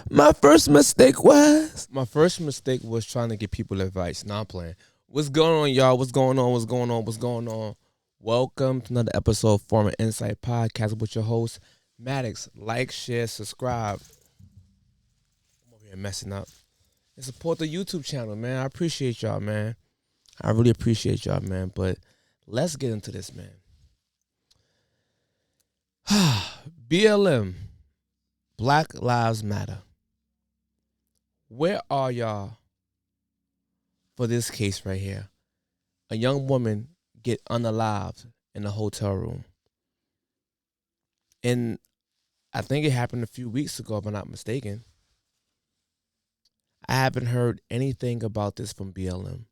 My first mistake was trying to give people advice. Nah, I'm playing. What's going on, y'all? What's going on? Welcome to another episode of Former Insight Podcast with your host, Maddox. Like, share, subscribe. I'm over here messing up. And support the YouTube channel, man. I appreciate y'all, man. I really appreciate y'all, man. But let's get into this, man. BLM, Black Lives Matter. Where are y'all for this case right here? A young woman get unalived in a hotel room. And I think it happened a few weeks ago, if I'm not mistaken. I haven't heard anything about this from BLM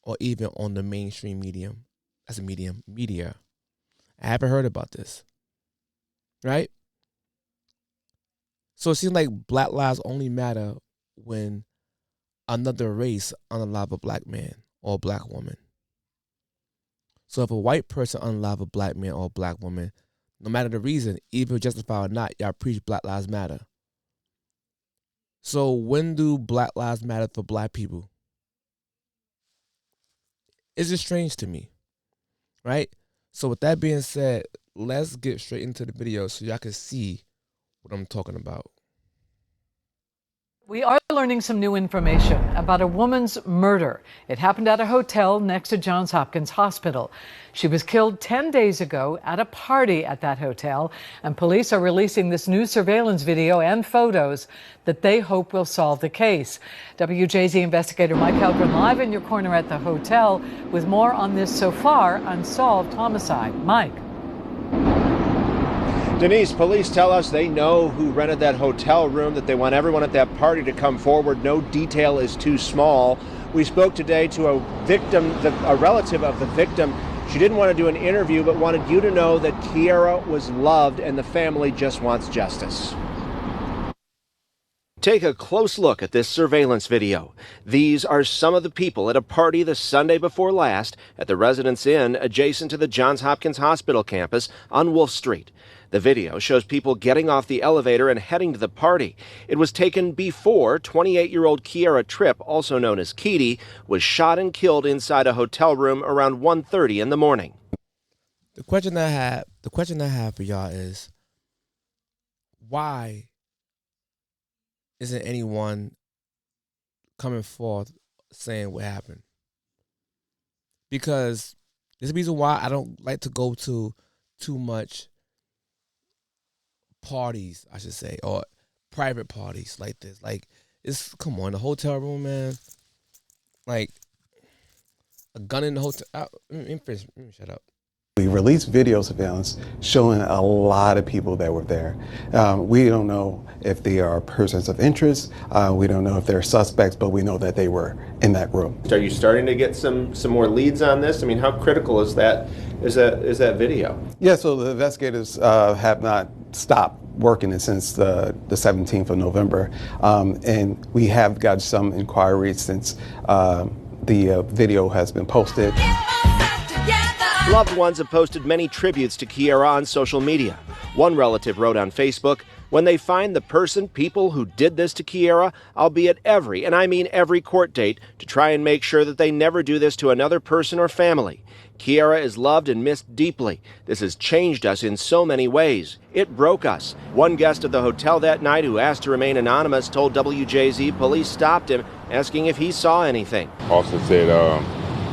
or even on the mainstream media. I haven't heard about this. Right? So it seems like black lives only matter when another race unalive a black man or a black woman. So if a white person unalive a black man or a black woman, no matter the reason, even justified or not, y'all preach Black Lives Matter. So when do Black Lives matter for black people? It's just strange to me, right? So with that being said, let's get straight into the video so y'all can see what I'm talking about. We are learning some new information about a woman's murder. It happened at a hotel next to Johns Hopkins Hospital. She was killed 10 days ago at a party at that hotel, and police are releasing this new surveillance video and photos that they hope will solve the case. WJZ investigator Mike Helgren live in your corner at the hotel with more on this so far unsolved homicide. Mike. Denise, police tell us they know who rented that hotel room, that they want everyone at that party to come forward. No detail is too small. We spoke today to a victim, a relative of the victim. She didn't want to do an interview, but wanted you to know that Kiara was loved and the family just wants justice. Take a close look at this surveillance video. These are some of the people at a party the Sunday before last at the Residence Inn adjacent to the Johns Hopkins Hospital campus on Wolf Street. The video shows people getting off the elevator and heading to the party. It was taken before 28-year-old Kiara Tripp, also known as Keedy, was shot and killed inside a hotel room around 1:30 in the morning. The question I have for y'all is, why isn't anyone coming forth saying what happened? Because there's a reason why I don't like to go to too much parties, I should say, or private parties like this. Like, come on, the hotel room, man. Like, a gun in the hotel. Let me shut up. We released video surveillance showing a lot of people that were there. We don't know if they are persons of interest. We don't know if they're suspects, but we know that they were in that room. Are you starting to get some more leads on this? I mean, how critical is that video? Yeah, so the investigators have not stopped working since the 17th of November. And we have got some inquiries since the video has been posted. Loved ones have posted many tributes to Kiara on social media. One relative wrote on Facebook, "When they find the people who did this to Kiara, I'll be at every, and I mean every court date to try and make sure that they never do this to another person or family. Kiara is loved and missed deeply. This has changed us in so many ways. It broke us." One guest of the hotel that night who asked to remain anonymous told WJZ police stopped him, asking if he saw anything. Also said,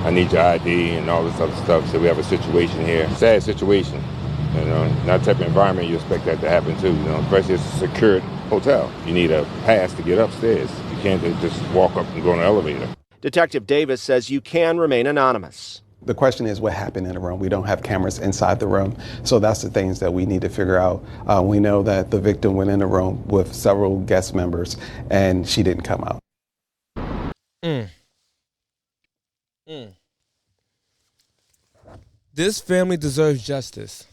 I need your ID and all this other stuff. So we have a situation here. Sad situation. You know, that type of environment, you expect that to happen too. You know, especially it's a secured hotel. You need a pass to get upstairs. You can't just walk up and go in an elevator. Detective Davis says you can remain anonymous. The question is what happened in the room. We don't have cameras inside the room, so that's the things that we need to figure out. We know that the victim went in the room with several guest members, and she didn't come out. This family deserves justice.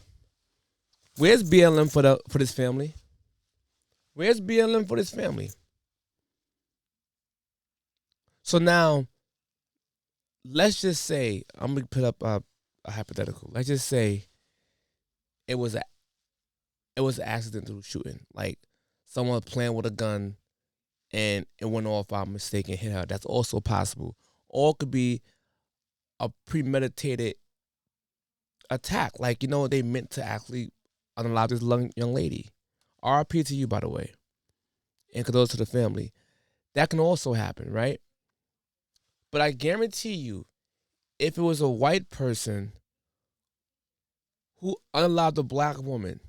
Where's BLM for this family? Where's BLM for this family? So now, let's just say, I'm going to put up a hypothetical. Let's just say it was an accidental shooting. Like, someone playing with a gun and it went off by mistake and hit her. That's also possible. Or it could be a premeditated attack. Like, they meant to actually unalive this young lady. RIP to you, by the way. And condolences to the family. That can also happen, right? But I guarantee you, if it was a white person who unalived a black woman,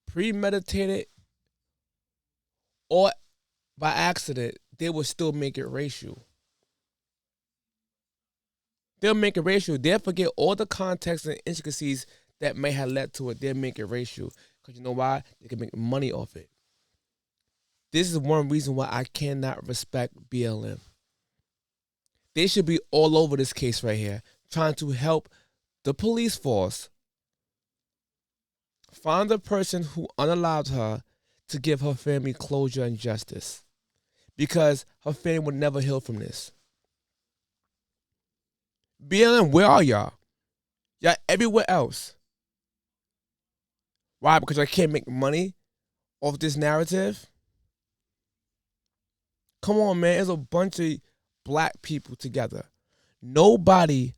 premeditated or by accident, they would still make it racial. They'll make it racial. They'll forget all the context and intricacies that may have led to it. They'll make it racial. Because you know why? They can make money off it. This is one reason why I cannot respect BLM. They should be all over this case right here, trying to help the police force find the person who unalived her to give her family closure and justice. Because her family would never heal from this. BLM, where are y'all? Y'all everywhere else. Why? Because I can't make money off this narrative? Come on, man. There's a bunch of black people together. Nobody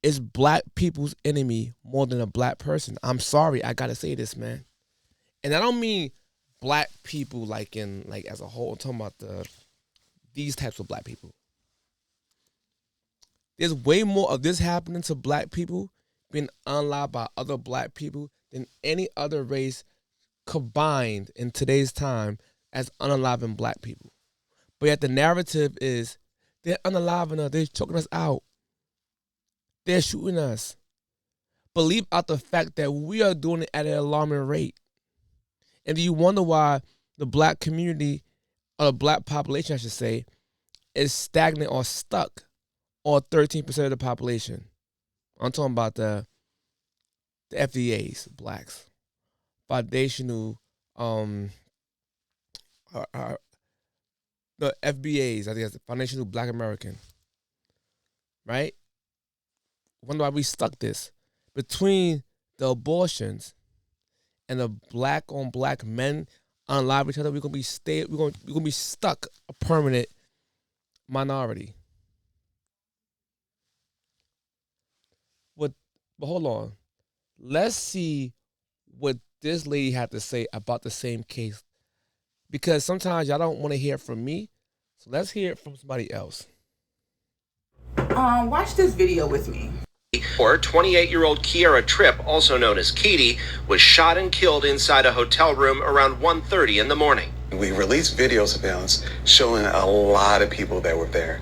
is black people's enemy more than a black person. I'm sorry. I got to say this, man. And I don't mean black people like as a whole. I'm talking about these types of black people. There's way more of this happening to black people being unalived by other black people than any other race combined in today's time as unaliving black people. But yet the narrative is they're unaliving us. They're choking us out. They're shooting us. But leave out the fact that we are doing it at an alarming rate. And do you wonder why the black community, or the black population, I should say, is stagnant or stuck on 13% of the population? I'm talking about the FDAs, blacks, foundational, the FBAs, I think that's foundational Black American, right? Wonder why we stuck this between the abortions and the black on black men unalive each other. We're gonna be stuck a permanent minority. But hold on. Let's see what this lady had to say about the same case. Because sometimes y'all don't want to hear it from me. So let's hear it from somebody else. Watch this video with me. 28-year-old Kiera Tripp, also known as Keedy, was shot and killed inside a hotel room around 1:30 in the morning. We released video surveillance showing a lot of people that were there.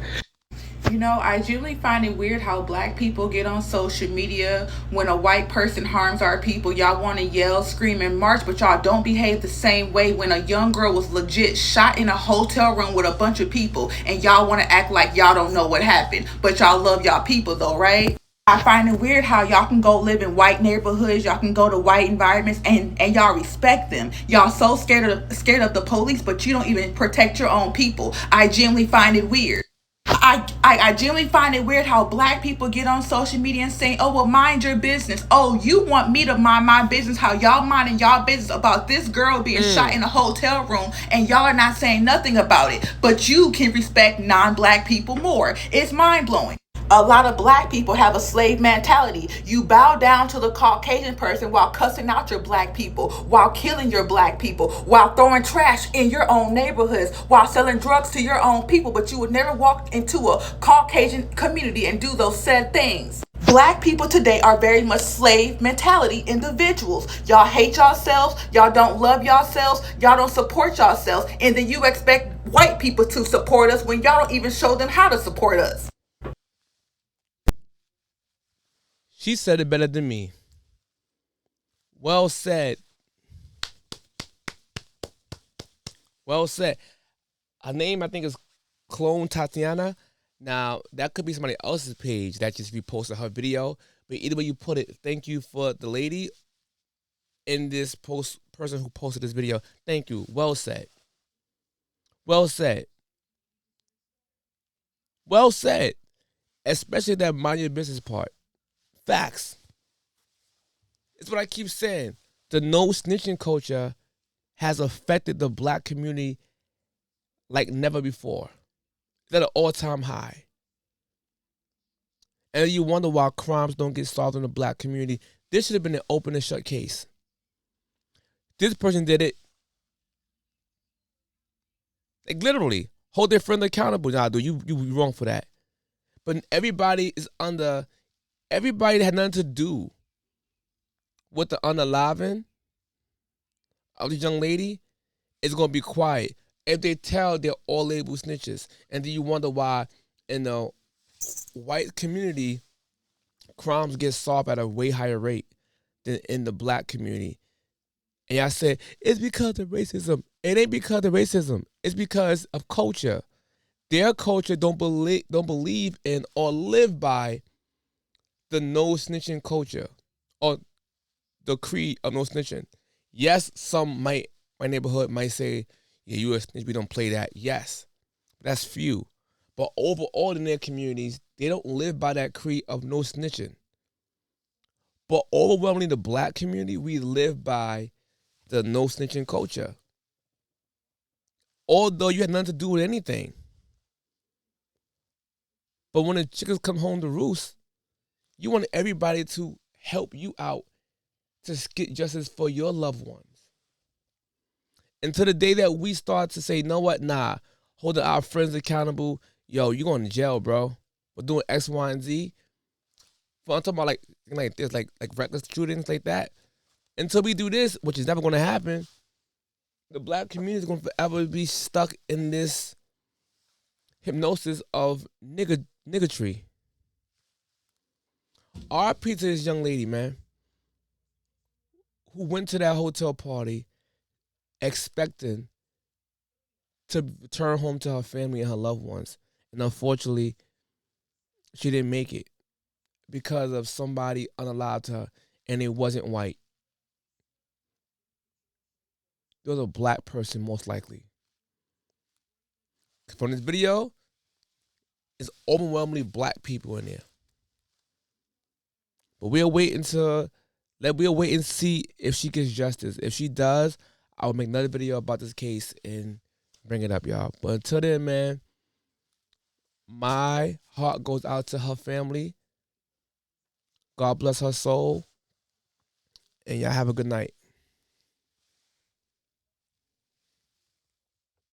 You know, I usually find it weird how black people get on social media when a white person harms our people. Y'all want to yell, scream, and march, but y'all don't behave the same way when a young girl was legit shot in a hotel room with a bunch of people, and y'all want to act like y'all don't know what happened, but y'all love y'all people though, right? I find it weird how y'all can go live in white neighborhoods, y'all can go to white environments, and y'all respect them. Y'all so scared of the police, but you don't even protect your own people. I genuinely find it weird. I genuinely find it weird how black people get on social media and say, oh, well, mind your business. Oh, you want me to mind my business, how y'all minding y'all business about this girl being shot in a hotel room, and y'all are not saying nothing about it. But you can respect non-black people more. It's mind-blowing. A lot of black people have a slave mentality. You bow down to the Caucasian person while cussing out your black people, while killing your black people, while throwing trash in your own neighborhoods, while selling drugs to your own people, but you would never walk into a Caucasian community and do those said things. Black people today are very much slave mentality individuals. Y'all hate yourselves, y'all don't love yourselves, y'all don't support yourselves, and then you expect white people to support us when y'all don't even show them how to support us. She said it better than me. Well said. Well said. Her name, I think, is Clone Tatiana. Now, that could be somebody else's page that just reposted her video. But either way you put it, thank you for the lady in this person who posted this video. Thank you. Well said. Well said. Well said. Especially that mind your business part. Facts. It's what I keep saying. The no snitching culture has affected the black community like never before. It's at an all-time high. And you wonder why crimes don't get solved in the black community. This should have been an open and shut case. This person did it. Like literally, hold their friend accountable. Nah, dude, you wrong for that. But everybody that had nothing to do with the unaliving of this young lady is going to be quiet. If they tell, they're all labeled snitches. And then you wonder why in the white community, crimes get solved at a way higher rate than in the black community. And I said, it's because of racism. It ain't because of racism. It's because of culture. Their culture don't believe in or live by the no snitching culture or the creed of no snitching. Yes, my neighborhood might say, yeah, you a snitch, we don't play that. Yes, that's few. But overall in their communities, they don't live by that creed of no snitching. But overwhelmingly the black community, we live by the no snitching culture. Although you had nothing to do with anything. But when the chickens come home to roost, you want everybody to help you out to get justice for your loved ones. Until the day that we start to say, you know what, nah, holding our friends accountable, yo, you going to jail, bro. We're doing X, Y, and Z. I'm talking about like this, like reckless shootings like that. Until we do this, which is never going to happen, the black community is going to forever be stuck in this hypnosis of niggatry. RP to this young lady, man, who went to that hotel party expecting to return home to her family and her loved ones. And unfortunately, she didn't make it because of somebody unalived her, and it wasn't white. It was a black person, most likely. From this video, it's overwhelmingly black people in there. But we'll wait and see if she gets justice. If she does, I will make another video about this case and bring it up, y'all. But until then, man, my heart goes out to her family. God bless her soul. And y'all have a good night.